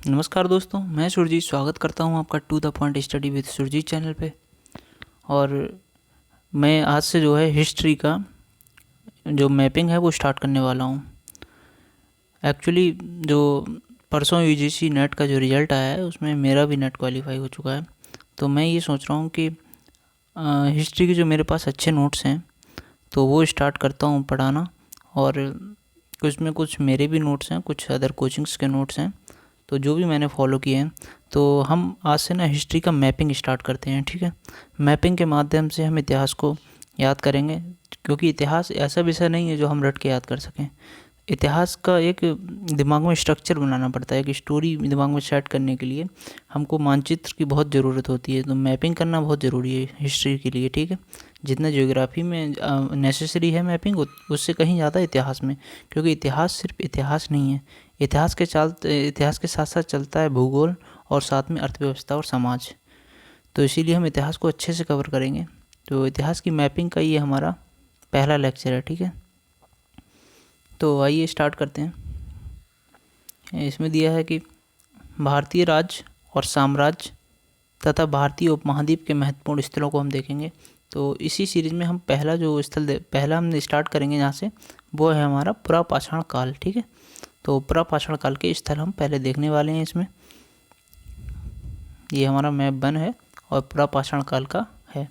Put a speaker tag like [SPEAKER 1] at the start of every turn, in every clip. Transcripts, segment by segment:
[SPEAKER 1] नमस्कार दोस्तों, मैं सुरजीत स्वागत करता हूं आपका to the point study with Surjeet channel पे। और मैं आज से जो है हिस्ट्री का जो मैपिंग है वो स्टार्ट करने वाला हूं। एक्चुअली जो परसों यूजीसी नेट का जो रिज़ल्ट आया है उसमें मेरा भी नेट क्वालिफाई हो चुका है। तो मैं ये सोच रहा हूं कि हिस्ट्री के जो मेरे पास अच्छे नोट्स हैं तो वो स्टार्ट करता हूं पढ़ाना। और कुछ में कुछ मेरे भी नोट्स हैं, कुछ अदर कोचिंग्स के नोट्स हैं, तो जो भी मैंने फॉलो किए हैं। तो हम आज से ना हिस्ट्री का मैपिंग स्टार्ट करते हैं, ठीक है। मैपिंग के माध्यम से हम इतिहास को याद करेंगे, क्योंकि इतिहास ऐसा विषय नहीं है जो हम रट के याद कर सकें। इतिहास का एक दिमाग में स्ट्रक्चर बनाना पड़ता है, एक स्टोरी दिमाग में सेट करने के लिए हमको मानचित्र की बहुत ज़रूरत होती है। तो मैपिंग करना बहुत ज़रूरी है हिस्ट्री के लिए, ठीक है। जितना ज्योग्राफी में नेसेसरी है मैपिंग, उससे कहीं ज़्यादा इतिहास में, क्योंकि इतिहास सिर्फ इतिहास नहीं है। इतिहास के साथ साथ चलता है भूगोल और साथ में अर्थव्यवस्था और समाज। तो इसीलिए हम इतिहास को अच्छे से कवर करेंगे। तो इतिहास की मैपिंग का ये हमारा पहला लेक्चर है, ठीक है। तो आइए स्टार्ट करते हैं। इसमें दिया है कि भारतीय राज्य और साम्राज्य तथा भारतीय उपमहाद्वीप के महत्वपूर्ण स्थलों को हम देखेंगे। तो इसी सीरीज़ में हम पहला हम स्टार्ट करेंगे यहाँ से, वो है हमारा पुरापाषाण काल, ठीक है। तो पुरापाषाण काल के स्थल हम पहले देखने वाले हैं इसमें। ये हमारा मैप बन है और पुरापाषाण काल का है,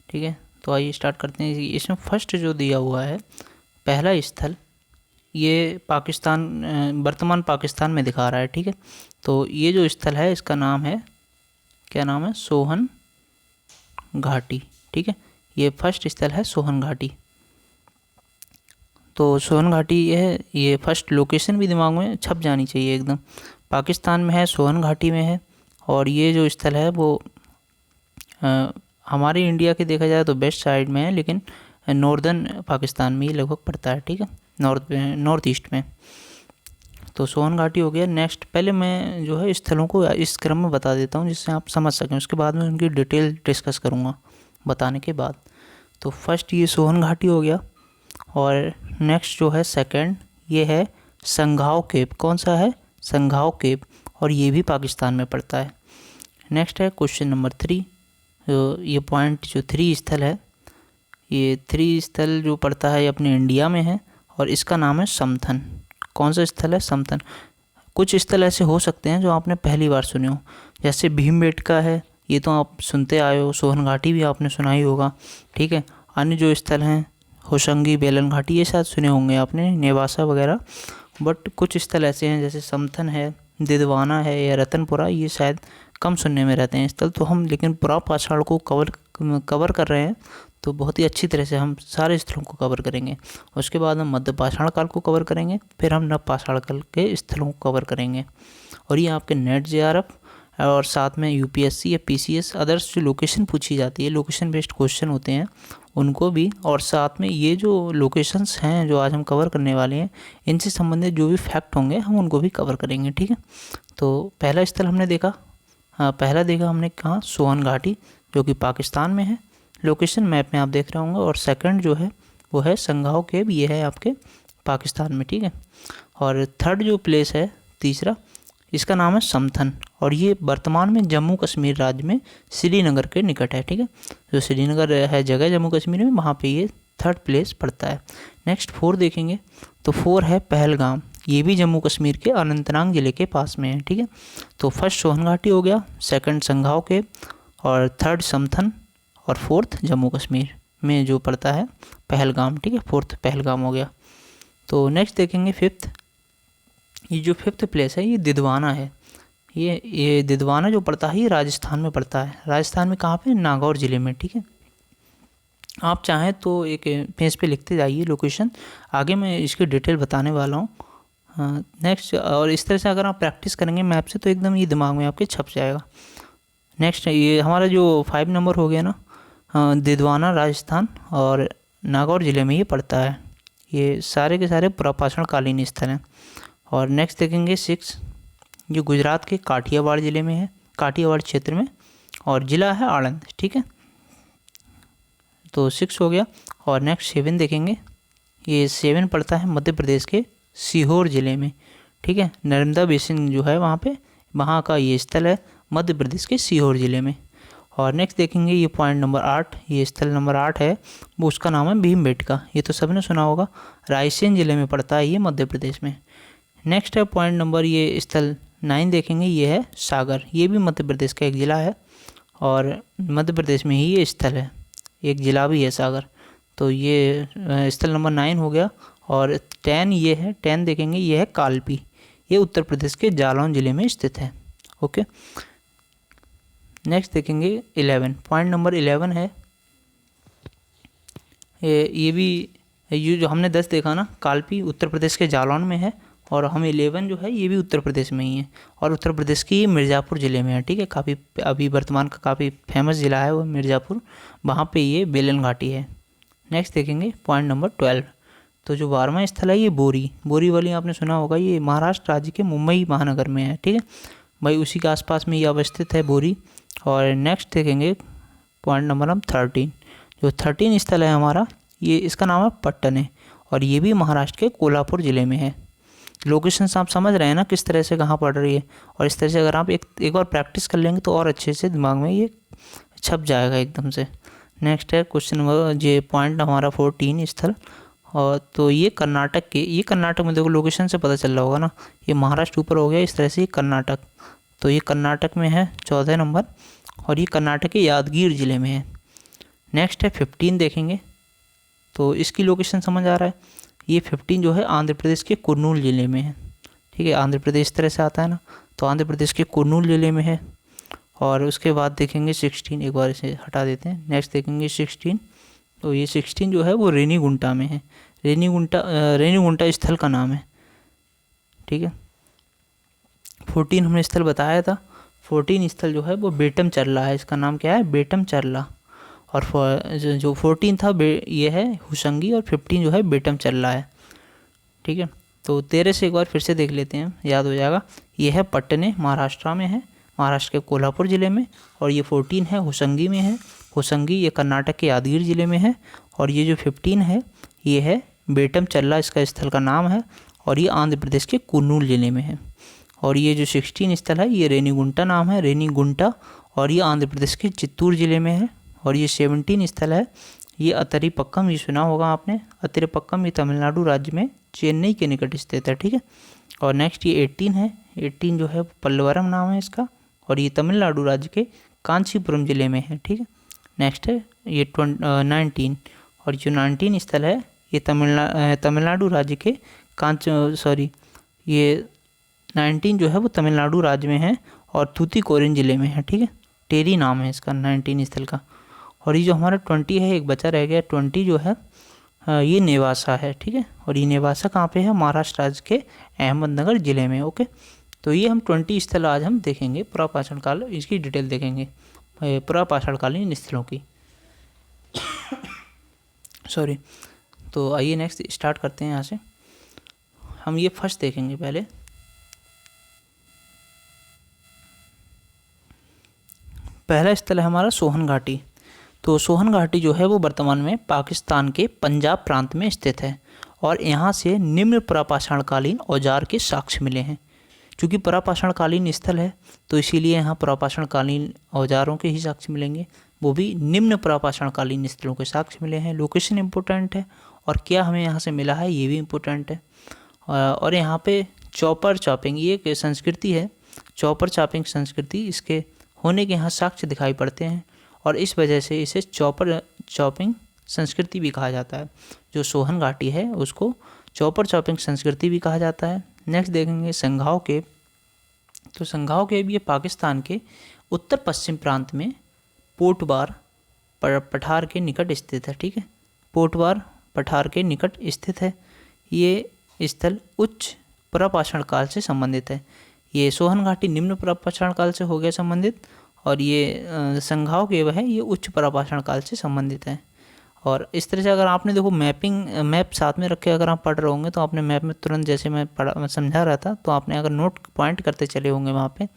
[SPEAKER 1] ठीक है। तो आइए स्टार्ट करते हैं। इसमें फर्स्ट जो दिया हुआ है पहला स्थल, ये पाकिस्तान, वर्तमान पाकिस्तान में दिखा रहा है, ठीक है। तो ये जो स्थल है इसका नाम है, क्या नाम है, सोहन घाटी, ठीक है। ये फर्स्ट स्थल है सोहन घाटी। तो सोहन घाटी ये फर्स्ट लोकेशन भी दिमाग में छप जानी चाहिए एकदम। पाकिस्तान में है, सोहन घाटी में है। और ये जो स्थल है वो हमारे इंडिया के देखा जाए तो वेस्ट साइड में है, लेकिन नॉर्दर्न पाकिस्तान में ये लगभग पड़ता है, ठीक है, नॉर्थ ईस्ट में। तो सोहन घाटी हो गया। नेक्स्ट, पहले मैं जो है स्थलों को इस क्रम में बता देता हूँ जिससे आप समझ सकें, उसके बाद में उनकी डिटेल डिस्कस करूँगा बताने के बाद। तो फर्स्ट ये सोहन घाटी हो गया। और नेक्स्ट जो है सेकंड, ये है संघाव केव। कौन सा है, संघाव केव, और ये भी पाकिस्तान में पड़ता है। नेक्स्ट है क्वेश्चन नंबर 3। तो ये पॉइंट जो 3 स्थल है, ये 3 स्थल जो पड़ता है ये अपने इंडिया में है और इसका नाम है समथन। कौन सा स्थल है, समथन। कुछ स्थल ऐसे हो सकते हैं जो आपने पहली बार सुने हो, जैसे भीमबेटका है, ये तो आप सुनते आए हो। सोहन घाटी भी आपने सुना ही होगा, ठीक है। अन्य जो स्थल हैं होशंगी, बेलन घाटी, ये शायद सुने होंगे आपने, नेवासा वगैरह। बट कुछ स्थल ऐसे हैं जैसे समथन है, दिदवाना है या रतनपुरा, ये शायद कम सुनने में रहते हैं स्थल। तो हम लेकिन पुरापाषाण को कवर कर रहे हैं, तो बहुत ही अच्छी तरह से हम सारे स्थलों को कवर करेंगे। उसके बाद हम मध्यपाषाण काल को कवर करेंगे, फिर हम नवपाषाण काल के स्थलों को कवर करेंगे। और ये आपके नेट जेआरएफ और साथ में यूपीएससी या पीसीएस अदर्स जो लोकेशन पूछी जाती है, लोकेशन बेस्ड क्वेश्चन होते हैं उनको भी, और साथ में ये जो लोकेशंस हैं जो आज हम कवर करने वाले हैं, इनसे संबंधित जो भी फैक्ट होंगे हम उनको भी कवर करेंगे, ठीक है। तो पहला स्थल हमने देखा, पहला देखा हमने कहाँ, सोहन घाटी, जो कि पाकिस्तान में है, लोकेशन मैप में आप देख रहे होंगे। और सेकंड जो है वो है संघाव केव, ये है आपके पाकिस्तान में, ठीक है। और थर्ड जो प्लेस है, तीसरा, इसका नाम है समथन, और ये वर्तमान में जम्मू कश्मीर राज्य में श्रीनगर के निकट है, ठीक है। जो श्रीनगर है जगह जम्मू कश्मीर में, वहाँ पे ये थर्ड प्लेस पड़ता है। नेक्स्ट 4 देखेंगे तो 4 है पहलगाम, ये भी जम्मू कश्मीर के अनंतनाग ज़िले के पास में है, ठीक है। तो फर्स्ट सोहन घाटी हो गया, सेकंड संघाव केव, और थर्ड समथन, और फोर्थ जम्मू कश्मीर में जो पड़ता है पहलगाम, ठीक है। फोर्थ पहलगाम हो गया। तो नेक्स्ट देखेंगे फिफ्थ। ये जो फिफ्थ प्लेस है ये दिदवाना है। ये दिदवाना जो पड़ता है ये राजस्थान में पड़ता है। राजस्थान में कहाँ पे, नागौर ज़िले में, ठीक है। आप चाहें तो एक पेज पे लिखते जाइए लोकेशन, आगे मैं इसकी डिटेल बताने वाला हूँ। नेक्स्ट, और इस तरह से अगर आप प्रैक्टिस करेंगे मैप से तो एकदम ये दिमाग में आपके छप जाएगा। नेक्स्ट, ये हमारा जो 5 नंबर हो गया ना, दिदवाना राजस्थान और नागौर ज़िले में ये पड़ता है। ये सारे के सारे पुरापाषाण कालीन स्थल हैं। और नेक्स्ट देखेंगे 6, जो गुजरात के काठियावाड़ ज़िले में है, काठियावाड़ क्षेत्र में, और ज़िला है आणंद, ठीक है। तो 6 हो गया। और नेक्स्ट 7 देखेंगे, ये 7 पड़ता है मध्य प्रदेश के सीहोर ज़िले में, ठीक है। नर्मदा बेसिन जो है वहाँ पे वहाँ का ये स्थल है मध्य प्रदेश के सीहोर ज़िले में। और नेक्स्ट देखेंगे ये पॉइंट नंबर 8, ये स्थल नंबर 8 है वो उसका नाम है भीमबेटका। ये तो सबने सुना होगा, रायसेन ज़िले में पड़ता है ये मध्य प्रदेश में। नेक्स्ट है पॉइंट नंबर ये स्थल 9 देखेंगे, ये है सागर। ये भी मध्य प्रदेश का एक ज़िला है और मध्य प्रदेश में ही ये स्थल है, एक ज़िला भी है सागर। तो ये स्थल नंबर 9 हो गया। और 10 ये है, 10 देखेंगे ये है कालपी। ये उत्तर प्रदेश के जालौन ज़िले में स्थित है। ओके, नेक्स्ट देखेंगे 11, पॉइंट नंबर 11 है ये भी, ये जो हमने 10 देखा ना, कालपी उत्तर प्रदेश के जालौन में है। और हम 11 जो है ये भी उत्तर प्रदेश में ही है और उत्तर प्रदेश की मिर्ज़ापुर ज़िले में है। ठीक है, काफ़ी अभी वर्तमान का काफ़ी फेमस ज़िला है वो मिर्ज़ापुर, वहाँ पे ये बेलन घाटी है। नेक्स्ट देखेंगे पॉइंट नंबर 12। तो जो 12वां स्थल है ये बोरीवली आपने सुना होगा, ये महाराष्ट्र राज्य के मुंबई महानगर में है। ठीक है भाई, उसी के आसपास में ये अवस्थित है बोरी। और नेक्स्ट देखेंगे पॉइंट नंबर हम 13। जो 13 स्थल है हमारा, ये इसका नाम है पट्टन और ये भी महाराष्ट्र के कोल्हापुर ज़िले में है। लोकेशन आप समझ रहे हैं ना किस तरह से कहाँ पड़ रही है। और इस तरह से अगर आप एक बार प्रैक्टिस कर लेंगे तो और अच्छे से दिमाग में ये छप जाएगा एकदम से। नेक्स्ट है क्वेश्चन नंबर ये पॉइंट हमारा 14 स्थल। और तो ये कर्नाटक के, ये कर्नाटक में देखो लोकेशन से पता चल रहा होगा ना, ये महाराष्ट्र ऊपर हो गया, इस तरह से ये कर्नाटक, तो ये कर्नाटक में है 14 नंबर और ये कर्नाटक के यादगीर ज़िले में है। नेक्स्ट है 15 देखेंगे, तो इसकी लोकेशन समझ आ रहा है, ये 15 जो है आंध्र प्रदेश के कुर्नूल ज़िले में है। ठीक है, आंध्र प्रदेश इस तरह से आता है ना, तो आंध्र प्रदेश के कुर्नूल ज़िले में है। और उसके बाद देखेंगे 16, एक बार इसे हटा देते हैं। नेक्स्ट देखेंगे 16, तो ये 16 जो है वो रेनीगुंटा में है। रेनीगुंटा स्थल का नाम है। ठीक है, 14 हमने स्थल बताया था। 14 स्थल जो है वो बेटम चरला है, इसका नाम क्या है, बेटम चरला। और जो 14 था ये है हुसंगी और 15 जो है बेटम चरला है। ठीक है, तो 13 से एक बार फिर से देख लेते हैं, याद हो जाएगा। ये है पट्टने, महाराष्ट्र में है, महाराष्ट्र के कोल्हापुर ज़िले में। और ये 14 है हुसंगी में है, हुसंगी ये कर्नाटक के यादगीर ज़िले में है। और ये जो 15 है ये है बेटम चरला, इसका स्थल का नाम है और ये आंध्र प्रदेश के कुर्नूल ज़िले में है। और ये जो 16 स्थल है ये रेनीगुंटा नाम है, रेनीगुंटा, और ये आंध्र प्रदेश के चित्तूर ज़िले में है। और ये 17 स्थल है ये अतरीपक्कम, ये सुना होगा आपने, अतरीपक्कम, ये तमिलनाडु राज्य में चेन्नई के निकट स्थित है। ठीक है, और नेक्स्ट ये 18 है, 18 जो है पल्लवरम नाम है इसका और ये तमिलनाडु राज्य के कांचीपुरम ज़िले में है। ठीक है, नेक्स्ट है ये 19, और जो 19 स्थल है ये तमिलनाडु राज्य के ये 19 जो है वो तमिलनाडु राज्य में है और तूतीकोरिन ज़िले में है। ठीक है, टेरी नाम है इसका 19 स्थल का। और ये जो हमारा 20 है, एक बचा रह गया 20 जो है ये नेवासा है। ठीक है, और ये नेवासा कहाँ पे है, महाराष्ट्र राज्य के अहमदनगर ज़िले में। ओके, तो ये हम 20 स्थल आज हम देखेंगे, पुरापाषाण काल, इसकी डिटेल देखेंगे पुरापाषाण कालीन स्थलों की। सॉरी, तो आइए नेक्स्ट स्टार्ट करते हैं। यहाँ से हम ये फर्स्ट देखेंगे पहले। पहला स्थल है हमारा सोहन घाटी। तो सोहन घाटी जो है वो वर्तमान में पाकिस्तान के पंजाब प्रांत में स्थित है और यहाँ से निम्न पुरापाषाणकालीन औजार के साक्ष्य मिले हैं। क्योंकि पुरापाषाणकालीन स्थल है तो इसीलिए यहाँ पुरापाषाणकालीन औजारों के ही साक्ष्य मिलेंगे, वो भी निम्न पुरापाषाणकालीन स्थलों के साक्ष्य मिले हैं। लोकेशन इम्पोर्टेंट है और क्या हमें यहाँ से मिला है ये भी इम्पोर्टेंट है। और यहाँ पे चॉपर चॉपिंग ये एक संस्कृति है, चॉपर चॉपिंग संस्कृति, इसके होने के यहाँ साक्ष्य दिखाई पड़ते हैं और इस वजह से इसे चॉपर चॉपिंग संस्कृति भी कहा जाता है। जो सोहन घाटी है उसको चॉपर चॉपिंग संस्कृति भी कहा जाता है। नेक्स्ट देखेंगे संघाव केव। तो संघाव केव ये पाकिस्तान के उत्तर पश्चिम प्रांत में पोटबार पठार के निकट स्थित है। ठीक है, पोटबार पठार के निकट स्थित है। ये स्थल उच्च पुरापाषाण काल से संबंधित है। ये सोहन घाटी निम्न पुरापाषाण काल से हो गया संबंधित और ये संघाव केव है ये उच्च पुरापाषाण काल से संबंधित है। और इस तरह से अगर आपने देखो मैप साथ में रखे अगर आप पढ़ रहे होंगे तो आपने मैप में तुरंत जैसे मैं समझा रहा था तो आपने अगर नोट पॉइंट करते चले होंगे वहाँ पे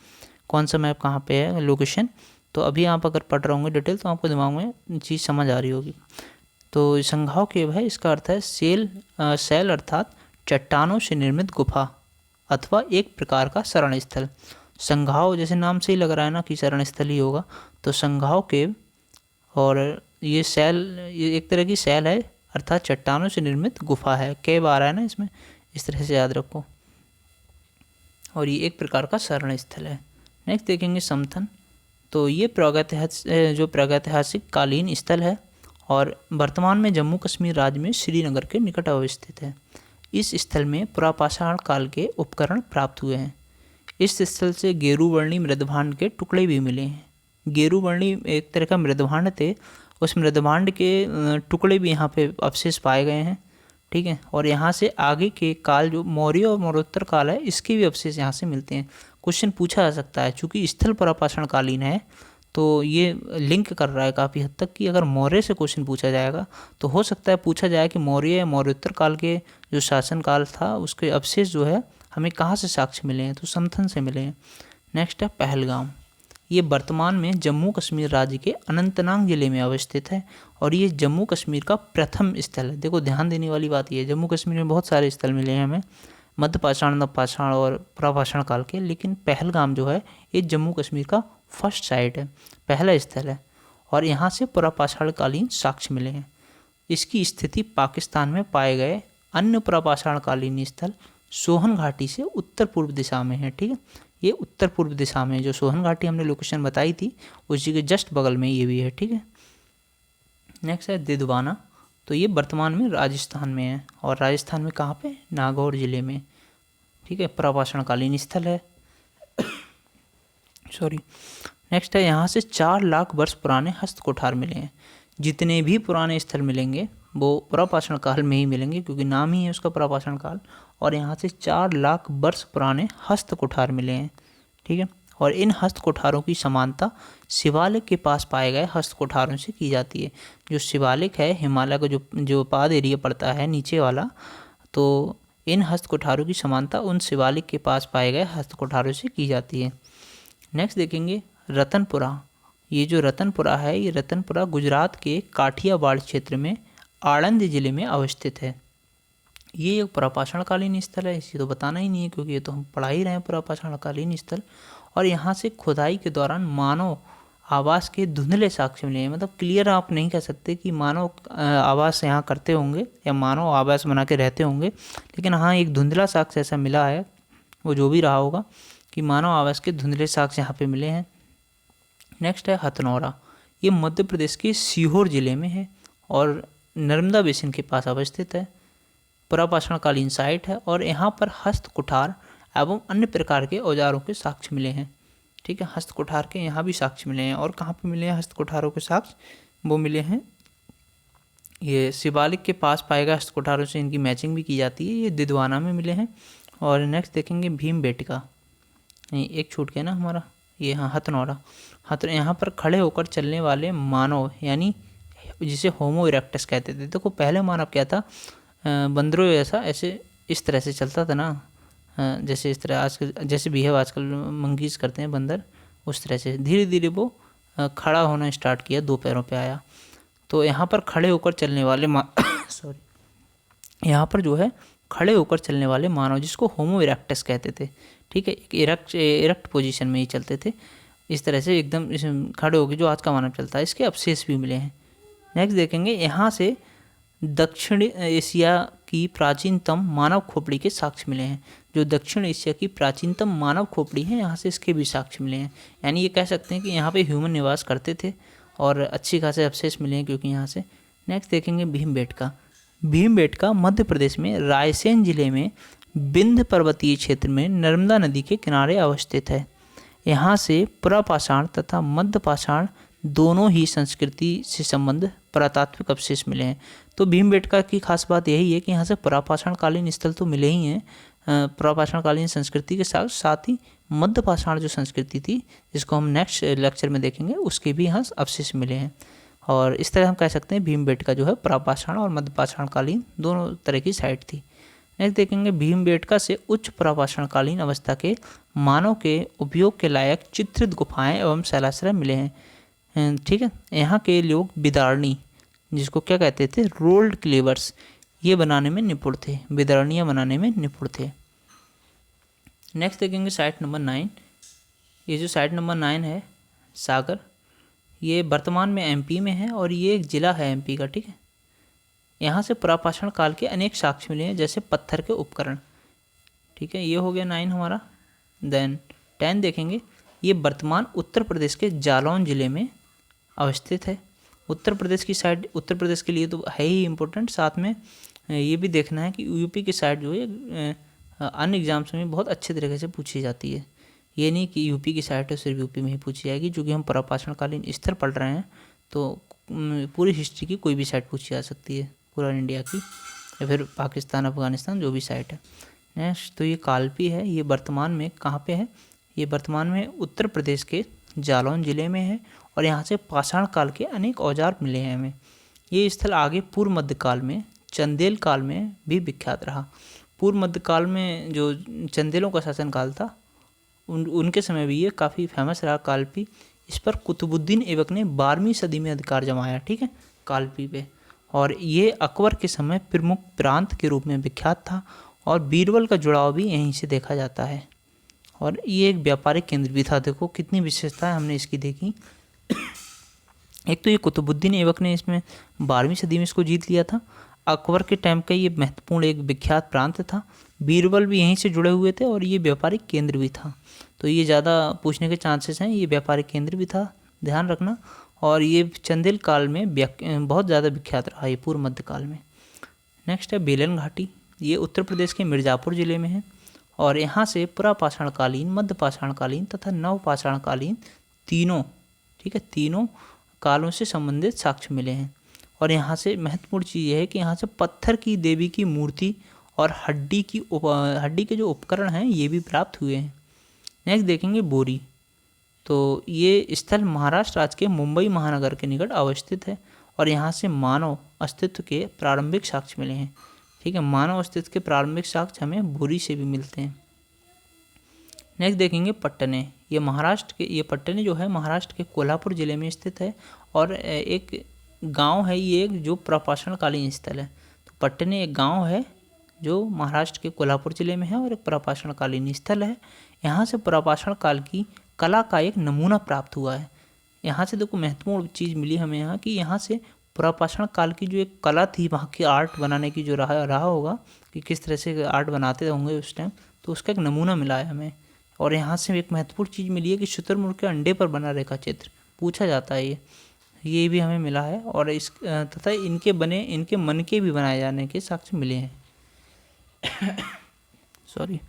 [SPEAKER 1] कौन सा मैप कहाँ पे है लोकेशन, तो अभी आप अगर पढ़ रहे होंगे डिटेल तो आपको दिमाग में चीज़ समझ आ रही होगी। तो संघाव केव है, इसका अर्थ है सेल अर्थात चट्टानों से निर्मित गुफा अथवा एक प्रकार का शरण स्थल। संघाव, जैसे नाम से ही लग रहा है ना कि शरण स्थल ही होगा, तो संघाव केव। और ये सेल, ये एक तरह की सेल है, अर्थात चट्टानों से निर्मित गुफा है। केव आ रहा है ना इसमें, इस तरह से याद रखो। और ये एक प्रकार का शरण स्थल है। नेक्स्ट देखेंगे समथन। तो ये प्रागैतिहासिक कालीन स्थल है और वर्तमान में जम्मू कश्मीर राज्य में श्रीनगर के निकट अवस्थित है। इस स्थल में पुरापाषाण काल के उपकरण प्राप्त हुए हैं। इस स्थल से गेरुवर्णी मृदभांड के टुकड़े भी मिले हैं। गेरुवर्णी एक तरह का मृदभांड थे, उस मृदभांड के टुकड़े भी यहाँ पे अवशेष पाए गए हैं। ठीक है, और यहाँ से आगे के काल जो मौर्य और मौर्योत्तर काल है, इसके भी अवशेष यहाँ से मिलते हैं। क्वेश्चन पूछा जा सकता है, चूँकि स्थल पुरापाषाण कालीन है तो ये लिंक कर रहा है काफ़ी हद तक कि अगर मौर्य से क्वेश्चन पूछा जाएगा तो हो सकता है पूछा जाए कि मौर्य या मौर्योत्तर काल के जो शासन काल था उसके अवशेष जो है हमें कहाँ से साक्ष्य मिले हैं, तो समथन से मिले हैं। नेक्स्ट है पहलगाम। ये वर्तमान में जम्मू कश्मीर राज्य के अनंतनाग जिले में अवस्थित है और ये जम्मू कश्मीर का प्रथम स्थल है। देखो ध्यान देने वाली बात ये है, जम्मू कश्मीर में बहुत सारे स्थल मिले हैं हमें, मध्यपाषाण, नवपाषाण और पुरापाषाण काल के, लेकिन पहलगाम जो है ये जम्मू कश्मीर का फर्स्ट साइट है, पहला स्थल है और यहाँ से पुरापाषाण कालीन साक्ष्य मिले हैं। इसकी स्थिति पाकिस्तान में पाए गए अन्य पुरापाषाण कालीन स्थल सोहन घाटी से उत्तर पूर्व दिशा में है। ठीक है, ये उत्तर पूर्व दिशा में, जो सोहन घाटी हमने लोकेशन बताई थी उसी के जस्ट बगल में ये भी है। ठीक है, नेक्स्ट है दिदवाना। तो ये वर्तमान में राजस्थान में है और राजस्थान में कहाँ पे, नागौर जिले में। ठीक है, पुरापाषाण कालीन स्थल है। सॉरी। नेक्स्ट है, यहाँ से 4 लाख वर्ष पुराने हस्त कुठार मिले हैं। जितने भी पुराने स्थल मिलेंगे वो पुरापाषाण काल में ही मिलेंगे, क्योंकि नाम ही है उसका पुरापाषाण काल। और यहाँ से 4 लाख वर्ष पुराने हस्त कुठार मिले हैं। ठीक है, और इन हस्त कुठारों की समानता शिवालिक के पास पाए गए हस्त कुठारों से की जाती है। जो शिवालिक है, हिमालय का जो पाद एरिया पड़ता है नीचे वाला, तो इन हस्त कुठारों की समानता उन शिवालिक के पास पाए गए हस्त कुठारों से की जाती है। नेक्स्ट देखेंगे रतनपुरा। ये जो रतनपुरा है, ये रतनपुरा गुजरात के काठियावाड़ क्षेत्र में आणंद जिले में अवस्थित है। ये एक पुरापाषाण कालीन स्थल है, इसे तो बताना ही नहीं है क्योंकि ये तो हम पढ़ा ही रहे हैं पुरापाषाण कालीन स्थल। और यहाँ से खुदाई के दौरान मानव आवास के धुंधले साक्ष्य मिले हैं। मतलब क्लियर आप नहीं कह सकते कि मानव आवास यहाँ करते होंगे या मानव आवास बना के रहते होंगे, लेकिन हाँ एक धुंधला साक्ष्य ऐसा मिला है, वो जो भी रहा होगा, कि मानव आवास के धुंधले साक्ष्य यहाँ पे मिले हैं। नेक्स्ट है हथनौरा। ये मध्य प्रदेश के सीहोर जिले में है और नर्मदा बेसिन के पास अवस्थित है। पुरापाषाण कालीन साइट है और यहाँ पर हस्त कुठार एवं अन्य प्रकार के औजारों के साक्ष्य मिले हैं। ठीक है, हस्त कुठार के यहाँ भी साक्ष्य मिले हैं। और कहाँ पे मिले हैं हस्त कुठारों के साक्ष्य, वो मिले हैं ये शिवालिक के पास पाए गए हस्त कुठारों से, इनकी मैचिंग भी की जाती है, ये दिदवाना में मिले हैं। और नेक्स्ट देखेंगे भीमबेटका। एक छूट गया ना हमारा, ये हाँ हथनौरा। यहाँ पर खड़े होकर चलने वाले मानव, यानी जिसे होमो इरेक्टस कहते थे। देखो पहले मानव क्या था, बंदरों जैसा ऐसे इस तरह से चलता था ना, जैसे इस तरह आजकल जैसे बिहेव आजकल मंकीज करते हैं बंदर, उस तरह से धीरे धीरे वो खड़ा होना स्टार्ट किया, 2 पैरों पे आया। तो यहाँ पर खड़े होकर चलने वाले यहाँ पर जो है खड़े होकर चलने वाले मानव, जिसको होमो इरेक्टस कहते थे। ठीक है, एक इरेक्ट पोजीशन में ही चलते थे, इस तरह से एकदम खड़े होकर जो आज का मानव चलता है, इसके अवशेष भी मिले हैं। नेक्स्ट देखेंगे, यहाँ से दक्षिण एशिया की प्राचीनतम मानव खोपड़ी के साक्ष्य मिले हैं। जो दक्षिण एशिया की प्राचीनतम मानव खोपड़ी है, यहाँ से इसके भी साक्ष्य मिले हैं। यानी ये कह सकते हैं कि यहाँ पे ह्यूमन निवास करते थे और अच्छी खासे अवशेष मिले हैं क्योंकि यहाँ से। नेक्स्ट देखेंगे भीमबेटका। भीमबेटका मध्य प्रदेश में रायसेन जिले में विंध्य पर्वतीय क्षेत्र में नर्मदा नदी के किनारे अवस्थित है। यहाँ से पुरापाषाण तथा मध्यपाषाण दोनों ही संस्कृति से संबंध पुरातात्विक अवशेष मिले हैं। तो भीमबेटका की खास बात यही है कि यहाँ से पुरापाषाण कालीन स्थल तो मिले ही हैं, पुरापाषाण कालीन संस्कृति के साथ ही मध्यपाषाण जो संस्कृति थी, जिसको हम नेक्स्ट लेक्चर में देखेंगे, उसके भी यहाँ अवशेष मिले हैं। और इस तरह हम कह सकते हैं भीमबेटका जो है पुरापाषाण और मध्यपाषाण कालीन दोनों तरह की साइट थी। नेक्स्ट देखेंगे, भीमबेटका से उच्च पुरापाषाण कालीन अवस्था के मानव के उपयोग के लायक चित्रित गुफाएं एवं शैलाश्रय मिले हैं। ठीक है, यहाँ के लोग बिदारणी, जिसको क्या कहते थे, रोल्ड क्लेवर्स, ये बनाने में निपुण थे, बिदारणियाँ बनाने में निपुण थे। नेक्स्ट देखेंगे साइट नंबर 9, ये जो साइट नंबर 9 है सागर, ये वर्तमान में एमपी में है और ये एक ज़िला है एमपी का, ठीक है। यहाँ से पुरापाषाण काल के अनेक साक्ष्य मिले हैं, जैसे पत्थर के उपकरण, ठीक है। ये हो गया 9 हमारा। देन 10 देखेंगे, ये वर्तमान उत्तर प्रदेश के जालौन ज़िले में अवस्थित है। उत्तर प्रदेश की साइड, उत्तर प्रदेश के लिए तो है ही इम्पोर्टेंट, साथ में ये भी देखना है कि यूपी की साइड जो है अन्य एग्जाम्स में बहुत अच्छे तरीके से पूछी जाती है। ये नहीं कि यूपी की साइड तो सिर्फ यूपी में ही पूछी जाएगी, जो कि हम पुरापाषाणकालीन स्तर पढ़ रहे हैं, तो पूरी हिस्ट्री की कोई भी साइड पूछी जा सकती है, पूरा इंडिया की या फिर पाकिस्तान, अफगानिस्तान, जो भी साइड है। नेक्स्ट तो ये कालपी है, ये वर्तमान में कहाँ पे है, ये वर्तमान में उत्तर प्रदेश के जालौन ज़िले में है और यहाँ से पाषाण काल के अनेक औजार मिले हैं हमें। ये स्थल आगे पूर्व मध्यकाल में, चंदेल काल में भी विख्यात रहा। पूर्व मध्यकाल में जो चंदेलों का शासनकाल था, उनके समय भी ये काफ़ी फेमस रहा कालपी। इस पर कुतुबुद्दीन ऐबक ने 12वीं सदी में अधिकार जमाया, ठीक है, कालपी पे। और ये अकबर के समय प्रमुख प्रांत के रूप में विख्यात था और बीरबल का जुड़ाव भी यहीं से देखा जाता है। और ये एक व्यापारिक केंद्र भी था। देखो कितनी विशेषताएं हमने इसकी देखी। एक तो ये कुतुबुद्दीन ऐबक ने इसमें 12वीं सदी में इसको जीत लिया था। अकबर के टाइम का ये महत्वपूर्ण एक विख्यात प्रांत था। बीरबल भी यहीं से जुड़े हुए थे और ये व्यापारिक केंद्र भी था। तो ये ज़्यादा पूछने के चांसेस हैं। ये व्यापारिक केंद्र भी था, ध्यान रखना। और ये चंदेल काल में बहुत ज़्यादा विख्यात रहा, ये पूर्व मध्यकाल में। नेक्स्ट है बेलन घाटी। ये उत्तर प्रदेश के मिर्ज़ापुर ज़िले में है और यहाँ से पुरापाषाणकालीन, मध्यपाषाणकालीन तथा नवपाषाणकालीन तीनों, ठीक है, तीनों कालों से संबंधित साक्ष्य मिले हैं। और यहाँ से महत्वपूर्ण चीज़ यह है कि यहाँ से पत्थर की देवी की मूर्ति और हड्डी के जो उपकरण हैं ये भी प्राप्त हुए हैं। नेक्स्ट देखेंगे बोरी। तो ये स्थल महाराष्ट्र राज्य के मुंबई महानगर के निकट अवस्थित है और यहाँ से मानव अस्तित्व के प्रारंभिक साक्ष्य मिले हैं, ठीक है। मानव अस्तित्व के प्रारंभिक साक्ष्य हमें बोरी से भी मिलते हैं। नेक्स्ट देखेंगे पट्टने। ये महाराष्ट्र के, ये पट्टने जो है महाराष्ट्र के कोल्हापुर ज़िले में स्थित है और एक गांव है ये, एक जो पुरापाषाणकालीन स्थल है। तो पट्टने एक गांव है जो महाराष्ट्र के कोल्हापुर ज़िले में है और एक पुरापाषाणकालीन स्थल है। यहाँ से पुरापाषाण काल की कला का एक नमूना प्राप्त हुआ है। यहाँ से देखो महत्वपूर्ण चीज़ मिली हमें यहाँ कि यहाँ से पुरापाषाण काल की जो एक कला थी, वहाँ की आर्ट बनाने की जो रहा होगा कि किस तरह से आर्ट बनाते होंगे उस टाइम, तो उसका एक नमूना मिला है हमें। और यहाँ से एक महत्वपूर्ण चीज़ मिली है कि शुतुरमुर्ग के अंडे पर बना रेखा चित्र पूछा जाता है, ये भी हमें मिला है। और इस तथा इनके मन के भी बनाए जाने के साक्ष्य मिले हैं। सॉरी,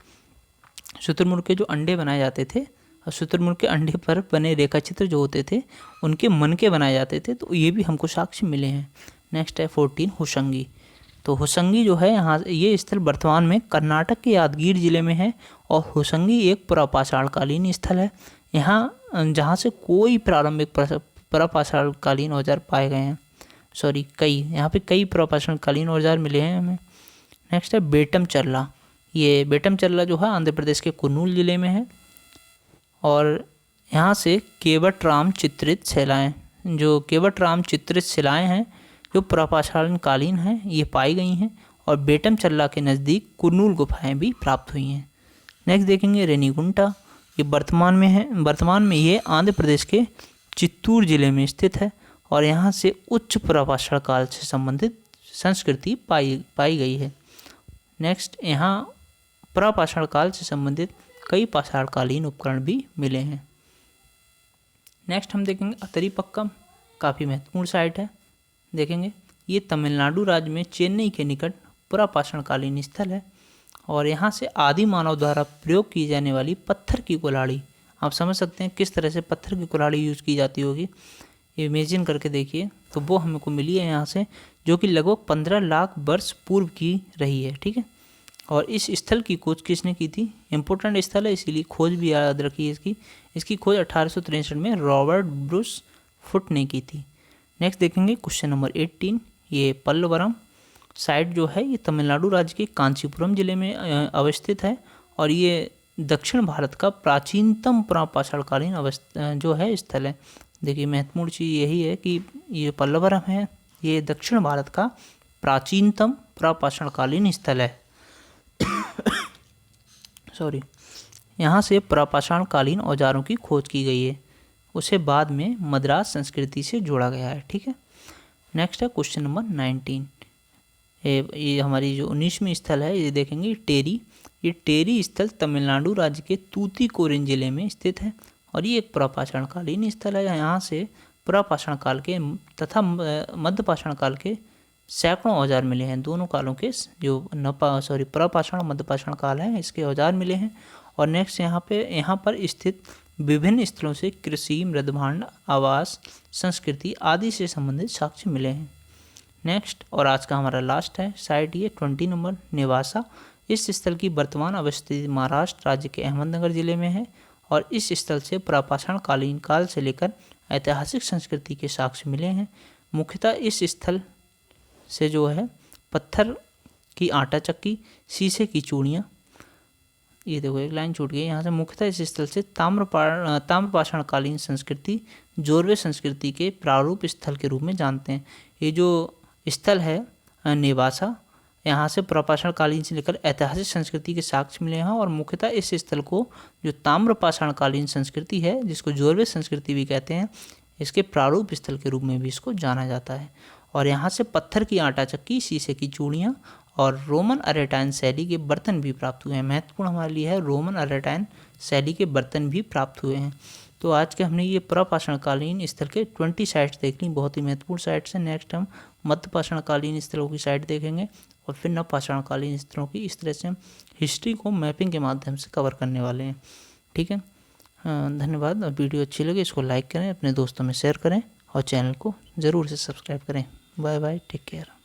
[SPEAKER 1] शुतुरमुर्ग के जो अंडे बनाए जाते थे और शुतुरमुर्ग के अंडे पर बने रेखा चित्र जो होते थे उनके मन के बनाए जाते थे, तो ये भी हमको साक्ष्य मिले हैं। नेक्स्ट है 14 होशंगी। तो होशंगी जो है यहाँ, ये स्थल वर्तमान में कर्नाटक के यादगीर जिले में है और होशंगी एक पुरापाषाणकालीन स्थल है। यहाँ जहाँ से कोई प्रारंभिक पुरापाषाणकालीन औजार पाए गए हैं, यहाँ पे कई पुरापाषाणकालीन औजार मिले हैं हमें। नेक्स्ट है बेटम चरला। ये बेटम चरला जो है आंध्र प्रदेश के कुर्नूल ज़िले में है और यहाँ से केवटराम चित्रित शिलाएँ हैं जो पुरापाषाणकालीन हैं, ये पाई गई हैं और बेटम चरला के नज़दीक कुर्नूल गुफाएं भी प्राप्त हुई हैं। नेक्स्ट देखेंगे रेनीगुंटा। ये वर्तमान में ये आंध्र प्रदेश के चित्तूर ज़िले में स्थित है और यहाँ से उच्च पुरापाषाण काल से संबंधित संस्कृति पाई गई है। नेक्स्ट यहाँ पुरापाषाण काल से संबंधित कई पाषाणकालीन उपकरण भी मिले हैं। नेक्स्ट हम देखेंगे अतरीपक्कम। काफ़ी महत्वपूर्ण साइट है, देखेंगे। ये तमिलनाडु राज्य में चेन्नई के निकट पुरापाषाणकालीन स्थल है और यहाँ से आदि मानव द्वारा प्रयोग की जाने वाली पत्थर की कुल्हाड़ी, आप समझ सकते हैं किस तरह से पत्थर की कुल्हाड़ी यूज़ की जाती होगी, इमेजिन करके देखिए। तो वो हमको मिली है यहाँ से, जो कि लगभग 15 लाख वर्ष पूर्व की रही है, ठीक है। और इस स्थल की खोज किसने की थी? इम्पोर्टेंट स्थल है इसीलिए खोज भी याद रखिए इसकी खोज 1863 में रॉबर्ट ब्रूस फुट ने की थी। नेक्स्ट देखेंगे क्वेश्चन नंबर 18। ये पल्लवरम साइट जो है ये तमिलनाडु राज्य के कांचीपुरम जिले में अवस्थित है और ये दक्षिण भारत का प्राचीनतम पुरापाषाणकालीन जो है स्थल है। देखिए महत्वपूर्ण चीज़ यही है कि ये पल्लवरम है, ये दक्षिण भारत का प्राचीनतम पुरापाषाणकालीन स्थल है। यहाँ से प्रापाषाणकालीन औजारों की खोज की गई है, उसे बाद में मद्रास संस्कृति से जोड़ा गया है। ठीक है, नेक्स्ट है क्वेश्चन नंबर 19। ये हमारी जो 19वीं स्थल है ये देखेंगे टेरी। ये टेरी स्थल तमिलनाडु राज्य के तूतीकोरिन जिले में स्थित है और ये एक प्रापाषाणकालीन स्थल है। यहाँ से प्रापाषाण काल के तथा मध्यपाषाण काल के सैकड़ों औजार मिले हैं। दोनों कालों के जो प्रापाषाण मध्यपाषाण काल है इसके औजार मिले हैं। और नेक्स्ट यहाँ पर स्थित विभिन्न स्थलों से कृषि, मृदभांड, आवास, संस्कृति आदि से संबंधित साक्ष्य मिले हैं। नेक्स्ट और आज का हमारा लास्ट है साइट ये 20 नंबर नेवासा। इस स्थल की वर्तमान अवस्थिति महाराष्ट्र राज्य के अहमदनगर जिले में है और इस स्थल से प्रापाषाण कालीन काल से लेकर ऐतिहासिक संस्कृति के साक्ष्य मिले हैं। मुख्यतः इस स्थल से जो है पत्थर की आटा चक्की, शीशे की चूड़ियाँ, ये देखो एक लाइन छूट गई यहाँ से, मुख्यतः इस स्थल से ताम्रपाषाण कालीन संस्कृति जोरवे संस्कृति के प्रारूप स्थल के रूप में जानते हैं। ये जो स्थल है नेवासा, यहाँ से प्रापाषाण कालीन से लेकर ऐतिहासिक संस्कृति के साक्ष्य मिले हैं और मुख्यतः इस स्थल को जो ताम्रपाषाण कालीन संस्कृति है जिसको जोरवे संस्कृति भी कहते हैं, इसके प्रारूप स्थल के रूप में भी इसको जाना जाता है। और यहाँ से पत्थर की आटा चक्की, शीशे की चूड़ियाँ और रोमन अरेटाइन शैली के बर्तन भी प्राप्त हुए हैं। महत्वपूर्ण हमारे लिए है रोमन अरेटाइन शैली के बर्तन भी प्राप्त हुए हैं। तो आज के हमने ये प्रापाषाणकालीन स्थल के 20 साइट्स देख ली, बहुत ही महत्वपूर्ण साइट्स हैं। नेक्स्ट हम मध्यपाषाणकालीन स्थलों की साइट देखेंगे और फिर नवपाषाणकालीन स्थलों की। इस तरह से हम हिस्ट्री को मैपिंग के माध्यम से कवर करने वाले हैं। ठीक है, धन्यवाद। वीडियो अच्छी लगे इसको लाइक करें, अपने दोस्तों में शेयर करें और चैनल को ज़रूर से सब्सक्राइब करें। Bye bye, take care.